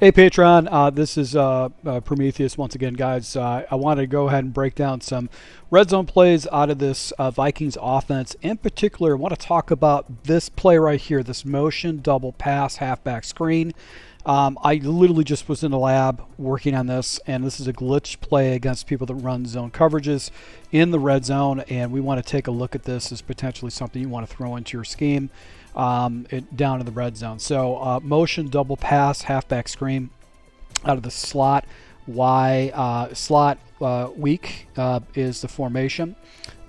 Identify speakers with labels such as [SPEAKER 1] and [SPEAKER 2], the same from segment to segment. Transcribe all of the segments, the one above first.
[SPEAKER 1] Hey Patron, this is Prometheus once again, guys. I want to go ahead and break down some red zone plays out of this Vikings offense. In particular, I want to talk about this play right here, this motion double pass halfback screen. I literally just was in the lab working on this, and this is a glitch play against people that run zone coverages in the red zone, and we want to take a look at this as potentially something you want to throw into your scheme. Down in the red zone. So motion double pass halfback screen out of the slot. Slot weak is the formation,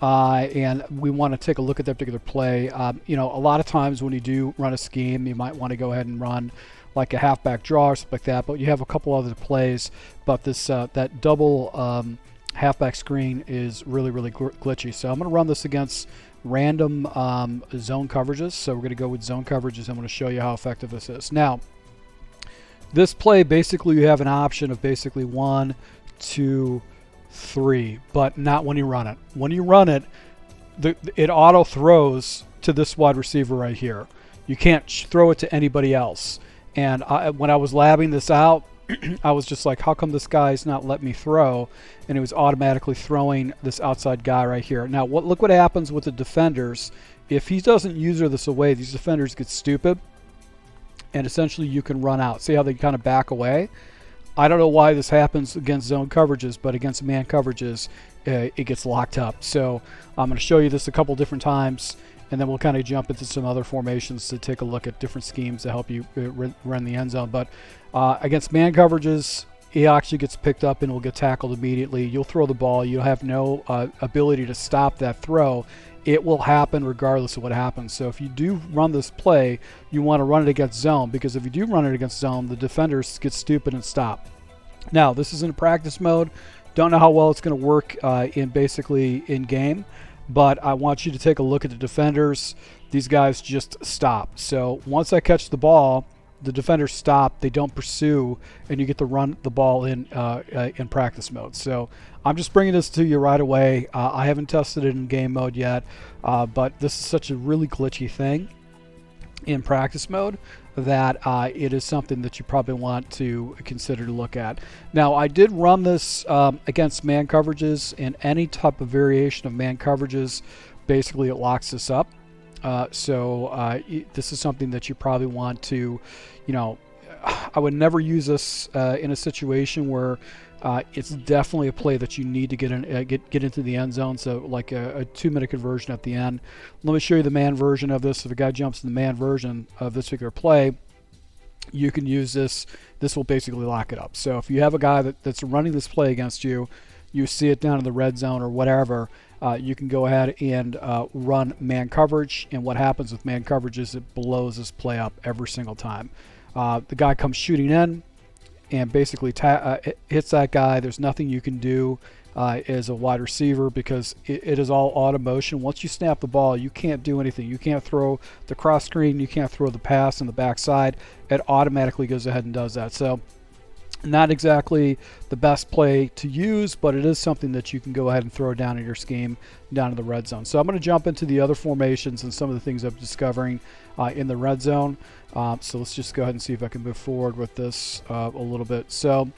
[SPEAKER 1] and we want to take a look at that particular play. You know, a lot of times when you do run a scheme, you might want to go ahead and run like a halfback draw or something like that, but you have a couple other plays. But this that double halfback screen is really glitchy. So I'm going to run this against random zone coverages. So we're going to go with zone coverages. I'm going to show you how effective this is. Now, this play, basically you have an option of basically 1, 2, 3, but not when you run it. When you run it, it auto throws to this wide receiver right here. You can't throw it to anybody else. And when I was labbing this out, I was just like, how come this guy's not letting me throw? And it was automatically throwing this outside guy right here. Now, look what happens with the defenders. If he doesn't user this away, these defenders get stupid, and essentially you can run out. See how they kind of back away? I don't know why this happens against zone coverages, but against man coverages, it gets locked up. So I'm going to show you this a couple different times, and then we'll kind of jump into some other formations to take a look at different schemes to help you run the end zone. But against man coverages, he actually gets picked up and will get tackled immediately. You'll throw the ball. You'll have no ability to stop that throw. It will happen regardless of what happens. So if you do run this play, you want to run it against zone, because if you do run it against zone, the defenders get stupid and stop. Now, this is in practice mode. Don't know how well it's going to work basically in game, but I want you to take a look at the defenders. These guys just stop. So once I catch the ball, the defenders stop, they don't pursue, and you get to run the ball in practice mode. So I'm just bringing this to you right away. I haven't tested it in game mode yet, but this is such a really glitchy thing in practice mode that it is something that you probably want to consider to look at. Now, I did run this against man coverages, and any type of variation of man coverages, basically it locks this up. This is something that you probably want to, you know, I would never use this in a situation where it's definitely a play that you need to get into the end zone. So like a 2-minute conversion at the end. Let me show you the man version of this. If a guy jumps in the man version of this particular play, you can use this. This will basically lock it up. So if you have a guy that's running this play against you, you see it down in the red zone or whatever, you can go ahead and run man coverage. And what happens with man coverage is it blows this play up every single time. The guy comes shooting in and basically hits that guy. There's nothing you can do as a wide receiver, because it is all auto motion. Once you snap the ball, you can't do anything. You can't throw the cross screen. You can't throw the pass on the backside. It automatically goes ahead and does that. So not exactly the best play to use, but it is something that you can go ahead and throw down in your scheme down in the red zone. So I'm going to jump into the other formations and some of the things I'm discovering in the red zone. So let's just go ahead and see if I can move forward with this a little bit. So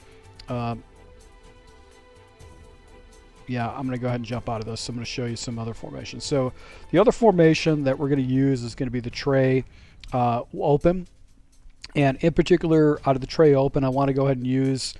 [SPEAKER 1] yeah, I'm going to go ahead and jump out of this. So I'm going to show you some other formations. So the other formation that we're going to use is going to be the tray open. And in particular, out of the tray open, I want to go ahead and use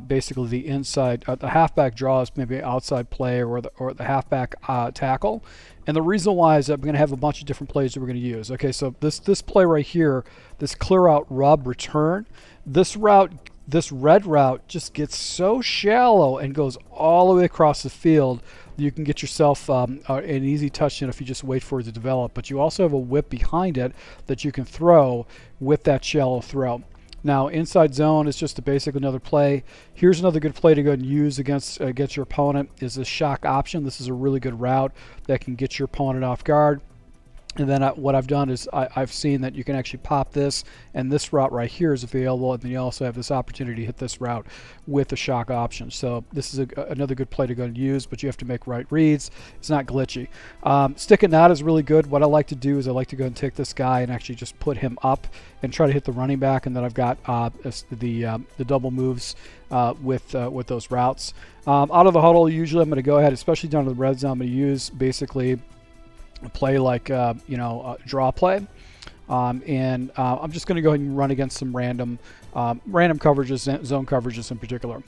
[SPEAKER 1] basically the inside, the halfback draw is maybe outside play or the halfback tackle. And the reason why is that we're going to have a bunch of different plays that we're going to use. Okay, so this play right here, this clear out rub return, this red route just gets so shallow and goes all the way across the field. You can get yourself an easy touchdown if you just wait for it to develop. But you also have a whip behind it that you can throw with that shallow throw. Now, inside zone is just a basic another play. Here's another good play to go and use against your opponent is the shock option. This is a really good route that can get your opponent off guard. And then what I've done is I've seen that you can actually pop this, and this route right here is available, and then you also have this opportunity to hit this route with the shock option. So this is another good play to go and use, but you have to make right reads. It's not glitchy. Stick and knot is really good. What I like to do is I like to go and take this guy and actually just put him up and try to hit the running back, and then I've got the double moves with those routes. Out of the huddle, usually I'm going to go ahead, especially down to the red zone, I'm going to use basically play like draw play, and I'm just going to go ahead and run against some random coverages, zone coverages in particular.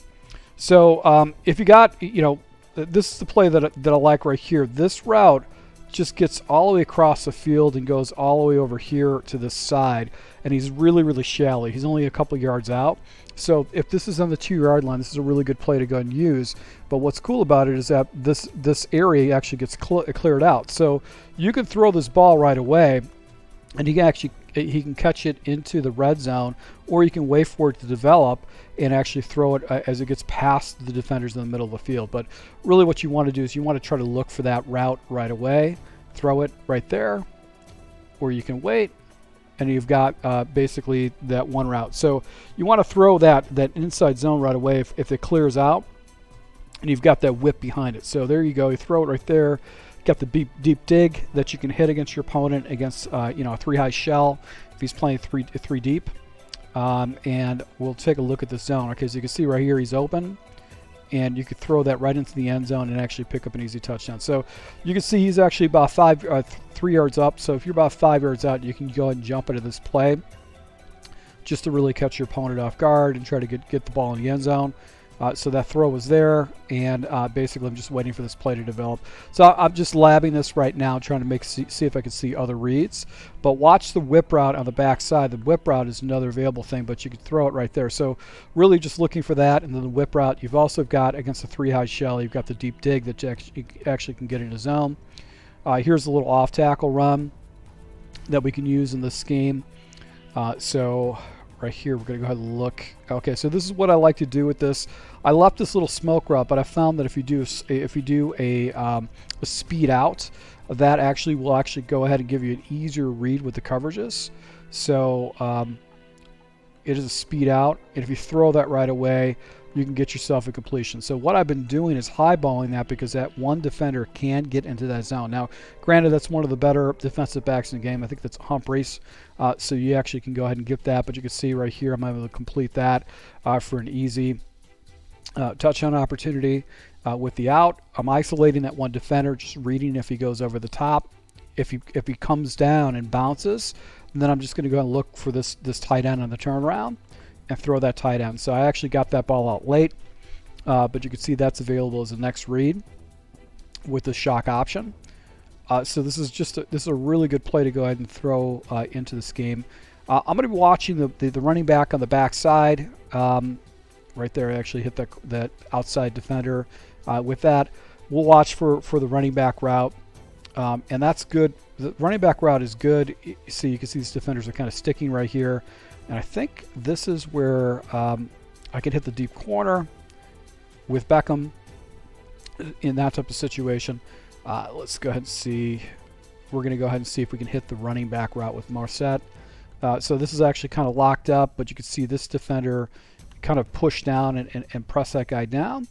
[SPEAKER 1] So if you got, this is the play that I like right here. This route just gets all the way across the field and goes all the way over here to this side, and he's really shallow. He's only a couple yards out. So if this is on the 2-yard line, this is a really good play to go and use. But what's cool about it is that this area actually gets cleared out. So you can throw this ball right away, and he can catch it into the red zone, or you can wait for it to develop and actually throw it as it gets past the defenders in the middle of the field. But really what you want to do is you want to try to look for that route right away, throw it right there, or you can wait, and you've got basically that one route. So you want to throw that inside zone right away if it clears out, and you've got that whip behind it. So there you go. You throw it right there. Got the deep dig that you can hit against your opponent against a 3-high shell if he's playing three deep. And we'll take a look at the zone. Okay, so you can see right here he's open, and you could throw that right into the end zone and actually pick up an easy touchdown. So you can see he's actually about 3 yards up. So if you're about 5 yards out, you can go ahead and jump into this play just to really catch your opponent off guard and try to get the ball in the end zone. So that throw was there, and basically I'm just waiting for this play to develop. So I'm just labbing this right now, trying to see if I can see other reads. But watch the whip route on the back side. The whip route is another available thing, but you can throw it right there. So really just looking for that, and then the whip route. You've also got, against the 3-high shell, you've got the deep dig that you actually can get into zone. Here's a little off-tackle run that we can use in this scheme. So right here, we're going to go ahead and look. Okay, so this is what I like to do with this. I left this little smoke route, but I found that if you do a speed out, that actually will go ahead and give you an easier read with the coverages. So it is a speed out, and if you throw that right away, you can get yourself a completion. So what I've been doing is highballing that, because that one defender can get into that zone. Now, granted, that's one of the better defensive backs in the game. I think that's Humphreys. So you actually can go ahead and get that, but you can see right here I'm able to complete that for an easy touchdown opportunity with the out. I'm isolating that one defender, just reading if he goes over the top. If he comes down and bounces, then I'm just going to go and look for this tight end on the turnaround and throw that tight end. So I actually got that ball out late, but you can see that's available as the next read with the shock option. So this is a really good play to go ahead and throw into this game. I'm going to be watching the running back on the back side. Right there, I actually hit that outside defender. With that, we'll watch for the running back route, and that's good. The running back route is good. See, you can see these defenders are kind of sticking right here, and I think this is where I can hit the deep corner with Beckham in that type of situation. Let's go ahead and see. We're going to go ahead and see if we can hit the running back route with Marset. So this is actually kind of locked up, but you can see this defender kind of push down and press that guy down.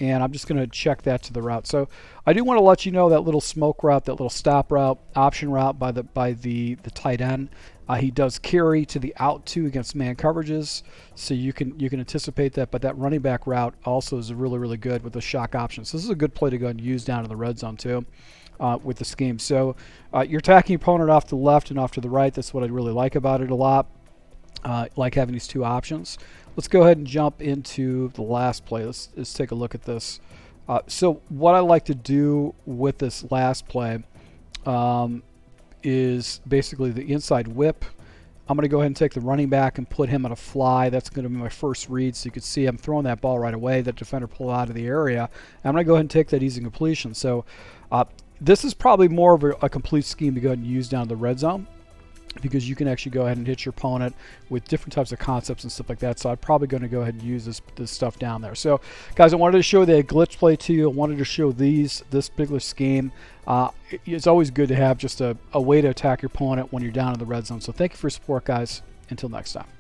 [SPEAKER 1] And I'm just going to check that to the route. So I do want to let you know that little smoke route, that little stop route, option route by the tight end. He does carry to the out two against man coverages, so you can anticipate that. But that running back route also is really good with the shock option. So this is a good play to go and use down in the red zone too with the scheme. So you're attacking your opponent off to the left and off to the right. That's what I really like about it a lot. Like having these two options. Let's go ahead and jump into the last play. Let's take a look at this. So what I like to do with this last play is basically the inside whip. I'm going to go ahead and take the running back and put him on a fly. That's going to be my first read. So you can see I'm throwing that ball right away. That defender pulled out of the area. I'm going to go ahead and take that easy completion. So this is probably more of a complete scheme to go ahead and use down in the red zone. because you can actually go ahead and hit your opponent with different types of concepts and stuff like that. So I'm probably going to go ahead and use this stuff down there. So guys, I wanted to show the glitch play to you. I wanted to show this particular scheme. It's always good to have just a way to attack your opponent when you're down in the red zone. So thank you for your support, guys. Until next time.